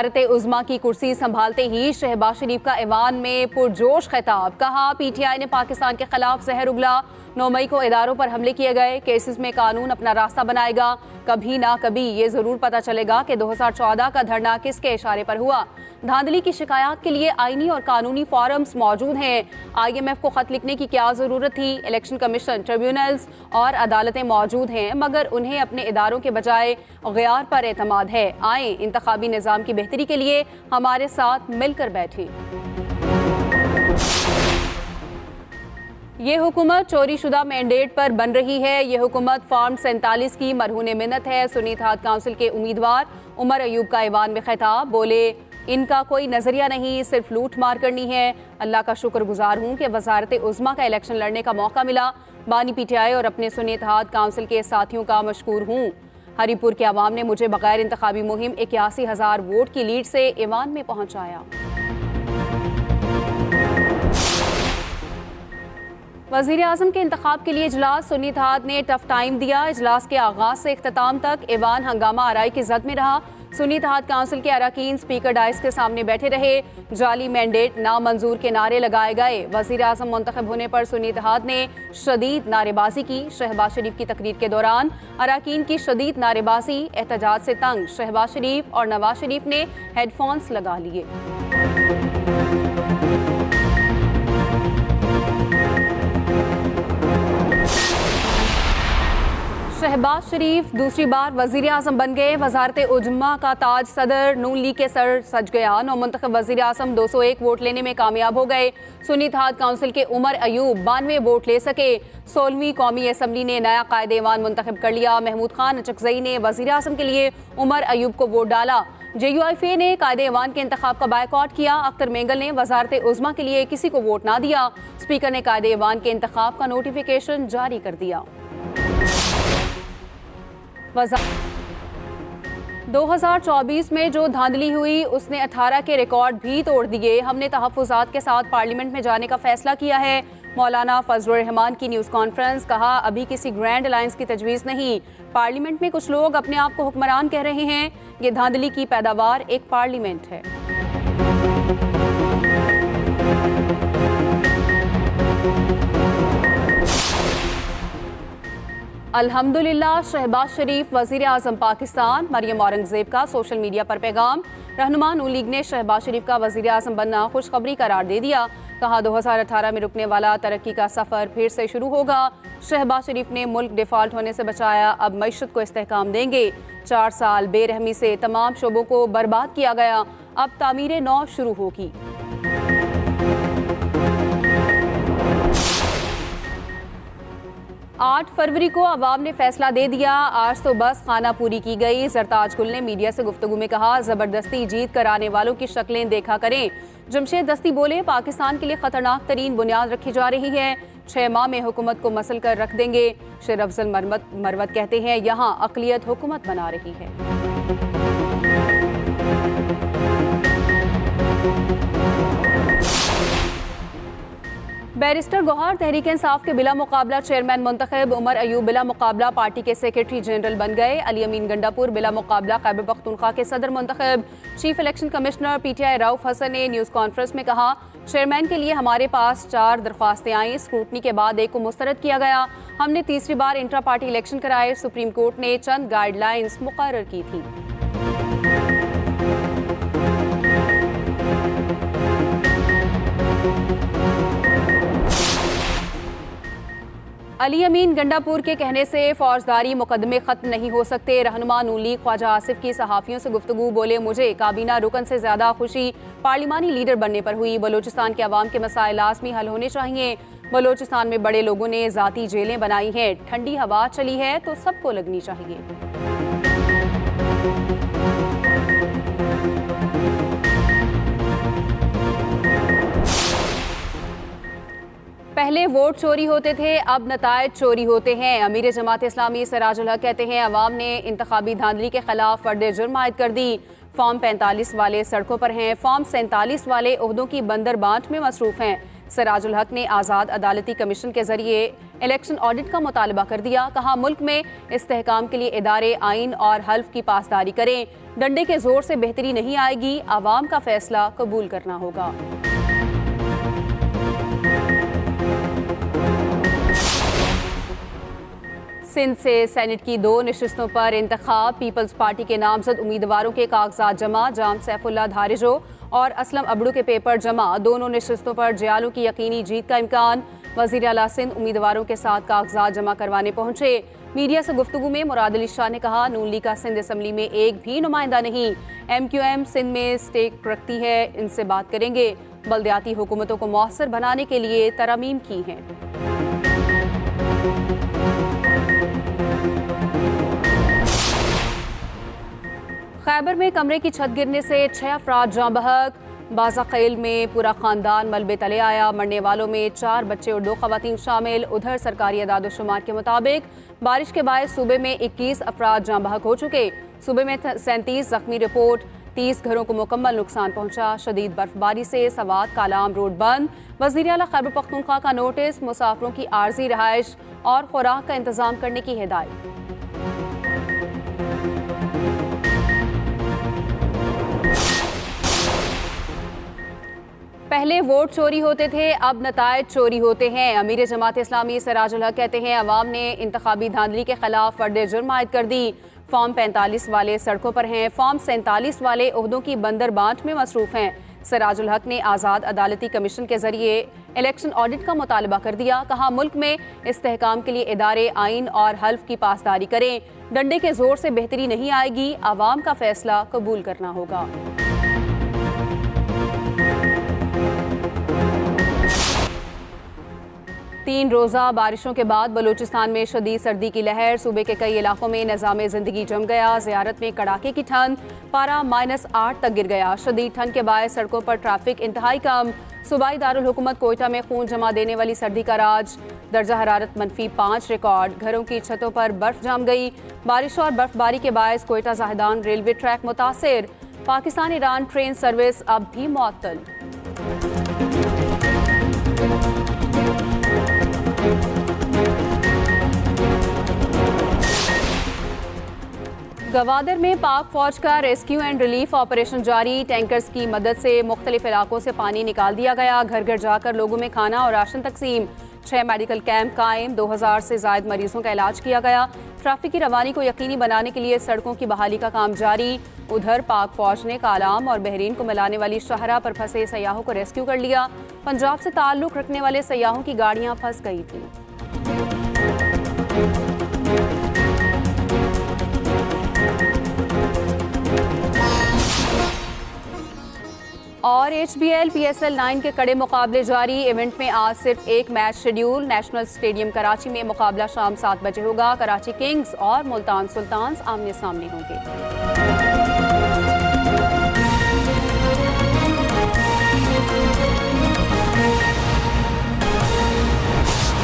वजारत उज़्मा की कुर्सी संभालते ही शहबाज शरीफ का ऐवान में पुरजोश खिताब। कहा PTI ने पाकिस्तान के खिलाफ जहर उगला। 9 मई को इदारों पर हमले किए गए। केसेस में कानून अपना रास्ता बनाएगा। कभी ना कभी ये जरूर पता चलेगा कि 2014 का धरना किसके इशारे पर हुआ। धांधली की शिकायत के लिए आईनी और कानूनी फॉरम्स मौजूद हैं। IMF को खत लिखने की क्या जरूरत थी। इलेक्शन कमीशन, ट्रिब्यूनल्स और अदालतें मौजूद हैं, मगर उन्हें अपने इदारों के बजाय गैर पर एतमाद है। आए इंतखाबी निज़ाम की बेहतरी के लिए हमारे साथ मिलकर बैठें। ये हुकूमत चोरी शुदा मैंडेट पर बन रही है। ये हुकूमत फॉर्म 47 की मरहून मिन्नत है। सुन्नी इत्तेहाद काउंसिल के उम्मीदवार उमर अयूब का ऐवान में खिताब। बोले, इनका कोई नजरिया नहीं, सिर्फ लूट मार करनी है। अल्लाह का शुक्रगुजार हूँ कि वजारत उज़्मा का इलेक्शन लड़ने का मौका मिला। बानी PTI और अपने सुन्नी इत्तेहाद काउंसिल के साथियों का मशकूर हूँ। हरीपुर के अवाम ने मुझे बगैर इंतखाबी मुहिम 81,000 वोट की लीड से ऐवान में पहुँचाया। वज़ीर आज़म के इंतखाब के लिए इजलास। सुन्नी इत्तेहाद ने टफ टाइम दिया। इजलास के आगाज से इख्तिताम तक ऐवान हंगामा आराई की जद में रहा। सुन्नी इत्तेहाद काउंसिल के अरकान स्पीकर डाइस के सामने बैठे रहे। जाली मैंडेट नामंजूर के नारे लगाए गए। वज़ीर आज़म मुंतखब होने पर सुन्नी इत्तेहाद ने शदीद नारेबाजी की। शहबाज शरीफ की तकरीर के दौरान अरकान की शदीद नारेबाजी, एहतजाज से तंग शहबाज शरीफ और नवाज शरीफ ने हेडफोन्स लगा लिए। शहबाज शरीफ दूसरी बार वज़ीर आज़म बन गए। वजारत उज़्मा का ताज सदर नून लीग के सर सज गया। नौमुंतखब वज़ीर आज़म 201 वोट लेने में कामयाब हो गए। सुन्नी इत्तेहाद काउंसिल के उमर अयूब 92 वोट ले सके। 16वीं कौमी असम्बली ने नया कायदे ऐवान मुंतखब कर लिया। महमूद खान अचकज़ई ने वज़ीर आज़म के लिए उमर अयूब को वोट डाला। JUIFA ने कायदे ऐवान के इंतखाब का बायकॉट किया। अख्तर मेंगल ने वजारत उज़्मा के लिए किसी को वोट ना दिया। स्पीकर ने कायदे ऐवान के इंतखाब का नोटिफिकेशन जारी कर दिया। 2024 में जो धांधली हुई उसने 18 के रिकॉर्ड भी तोड़ दिए। हमने तहफ़्फ़ुज़ात के साथ पार्लियामेंट में जाने का फैसला किया है। मौलाना फजलुर रहमान की न्यूज़ कॉन्फ्रेंस। कहा, अभी किसी ग्रैंड अलायंस की तजवीज़ नहीं। पार्लियामेंट में कुछ लोग अपने आप को हुक्मरान कह रहे हैं। ये धांधली की पैदावार एक पार्लियामेंट है। अल्हम्दुलिल्लाह शहबाज शरीफ वज़ीर आज़म पाकिस्तान। मरियम औरंगज़ेब का सोशल मीडिया पर पैगाम। रहनुमा नून लीग ने शहबाज शरीफ का वज़ीर आज़म बनना खुशखबरी करार दे दिया। कहा, 2018 में रुकने वाला तरक्की का सफ़र फिर से शुरू होगा। शहबाज शरीफ ने मुल्क डिफ़ॉल्ट होने से बचाया, अब मईशत को इस्तेहकाम देंगे। 4 साल बेरहमी से तमाम शोबों को बर्बाद किया गया, अब तामीर नौ शुरू होगी। 8 फरवरी को अवाम ने फैसला दे दिया। आज तो बस खाना पूरी की गई। जरताज गुल ने मीडिया से गुफ्तगू में कहा, जबरदस्ती जीत कराने वालों की शक्लें देखा करें। जमशेद दस्ती बोले, पाकिस्तान के लिए खतरनाक तरीन बुनियाद रखी जा रही है। 6 माह में हुकूमत को मसल कर रख देंगे। शेर अफजल मरवत कहते हैं, यहाँ अक़लियत हुकूमत बना रही है। बैरिस्टर गौहर तहरीक इंसाफ के बिला मुकाबला चेयरमैन मुंतखब। उमर अयूब बिला मुकाबला पार्टी के सेक्रेटरी जनरल बन गए। अली अमीन गंडापुर बिला मुकाबला खैबर पख्तूनख्वा के सदर मुंतखब। Chief election commissioner PTI Rauf Hasan ने न्यूज़ कॉन्फ्रेंस में कहा, चेयरमैन के लिए हमारे पास 4 दरख्वास्तें आई। स्क्रूटनी के बाद एक को मुस्तरद किया गया। हमने तीसरी बार इंट्रा पार्टी इलेक्शन कराए। सुप्रीम कोर्ट ने चंद गाइडलाइंस मुकर्रर की थी। अली अमीन गंडापुर के कहने से फौजदारी मुकदमे खत्म नहीं हो सकते। रहनुमा नून लीग ख्वाजा आसिफ की सहाफ़ियों से गुफ्तगू। बोले, मुझे काबीना रुकन से ज़्यादा खुशी पार्लिमानी लीडर बनने पर हुई। बलोचिस्तान के अवाम के मसाइल लाज़मी हल होने चाहिए। बलोचिस्तान में बड़े लोगों ने ज़ाती जेलें बनाई हैं। ठंडी हवा चली है तो सबको लगनी चाहिए। पहले वोट चोरी होते थे, अब नतायज चोरी होते हैं। अमीर जमात इस्लामी सिराजुल हक कहते हैं, अवाम ने इंतखाबी धांधली के खिलाफ फर्द जुर्म आयद कर दी। फॉर्म 45 वाले सड़कों पर हैं, फॉर्म 47 वाले ओहदों की बंदर बांट में मसरूफ हैं। सिराजुल हक ने आज़ाद अदालती कमीशन के जरिए इलेक्शन ऑडिट का मुतालबा कर दिया। कहा, मुल्क में इस्तेहकाम के लिए इदारे आइन और हल्फ की पासदारी करें। डंडे के जोर से बेहतरी नहीं आएगी, आवाम का फैसला कबूल करना होगा। सिंध से सेनेट की 2 नशिस्तों पर इंतखाब। पीपल्स पार्टी के नामजद उम्मीदवारों के कागजात जमा। जाम सैफुल्ला धारिजो और असलम अबड़ू के पेपर जमा। दोनों नशिस्तों पर जियालों की यकीनी जीत का इम्कान। वज़ीर आला सिंध उम्मीदवारों के साथ कागजात जमा करवाने पहुंचे। मीडिया से गुफ्तगू में मुराद अली शाह ने कहा, नून लीग का सिंध असम्बली में एक भी नुमाइंदा नहीं। MQM सिंध में स्टेक रखती है, इनसे बात करेंगे। बल्दियाती हुकूमतों को मौसर बनाने के लिए तरमीम की हैं। खैबर में कमरे की छत गिरने से 6 अफराद जाँ बहक। बाज़ाखेल में पूरा खानदान मलबे तले आया। मरने वालों में 4 बच्चे और 2 खवातीन शामिल। उधर सरकारी अदाद-ओ-शुमार के मुताबिक बारिश के बायस सूबे में 21 अफराद जाँ बहक हो चुके। सूबे में 37 जख्मी रिपोर्ट। 30 घरों को मुकम्मल नुकसान पहुंचा। शदीद बर्फबारी से सवात कालाम रोड बंद। वज़ीर आला खैबर पख्तूनख्वा का नोटिस। मुसाफिरों की आर्जी रहाइश और खुराक का इंतजाम करने की हिदायत। पहले वोट चोरी होते थे, अब नतायज चोरी होते हैं। अमीर जमात इस्लामी सिराजुल हक कहते हैं, अवाम ने इंतखाबी धांधली के खिलाफ फर्द जुर्म आयद कर दी। फॉर्म 45 वाले सड़कों पर हैं, फॉर्म 47 वाले ओहदों की बंदर बांट में मसरूफ हैं। सिराजुल हक ने आज़ाद अदालती कमीशन के जरिए इलेक्शन ऑडिट का मुतालबा कर दिया। कहा, मुल्क में इस्तेहकाम के लिए इदारे आइन और हल्फ की पासदारी करें। डंडे के जोर से बेहतरी नहीं आएगी, आवाम का फैसला कबूल करना होगा। तीन रोज़ा बारिशों के बाद बलूचिस्तान में शदीद सर्दी की लहर। सूबे के कई इलाकों में निज़ाम ज़िंदगी जम गया। ज़ियारत में कड़ाके की ठंड, पारा -8 तक गिर गया। शदीद ठंड के बायस सड़कों पर ट्रैफिक इंतहाई कम। सूबाई दारुल हुकूमत कोयटा में खून जमा देने वाली सर्दी का राज। दर्जा हरारत -5 रिकॉर्ड। घरों की छतों पर बर्फ जम गई। बारिश और बर्फबारी के बायस कोयटा जाहिदान रेलवे ट्रैक मुतासिर। पाकिस्तान ईरान ट्रेन सर्विस अब भी मुअत्तल। गवादर में पाक फौज का रेस्क्यू एंड रिलीफ ऑपरेशन जारी। टैंकर्स की मदद से मुख्तलिफ इलाकों से पानी निकाल दिया गया। घर घर जाकर लोगों में खाना और राशन तकसीम। 6 मेडिकल कैंप कायम। 2000 से ज्यादा मरीजों का इलाज किया गया। ट्रैफिक की रवानी को यकीनी बनाने के लिए सड़कों की बहाली का काम जारी। उधर पाक फौज ने कालाम और बहरीन को मिलाने वाली शाहरा पर फंसे सयाहों को रेस्क्यू कर लिया। पंजाब से ताल्लुक रखने वाले सयाहों की गाड़ियां फंस गई थी। और HBL PSL 9 के कड़े मुकाबले जारी। इवेंट में आज सिर्फ एक match schedule. National stadium Karachi में मुकाबला शाम 7 बजे होगा। कराची किंग्स और मुल्तान सुल्तान्स आमने सामने होंगे।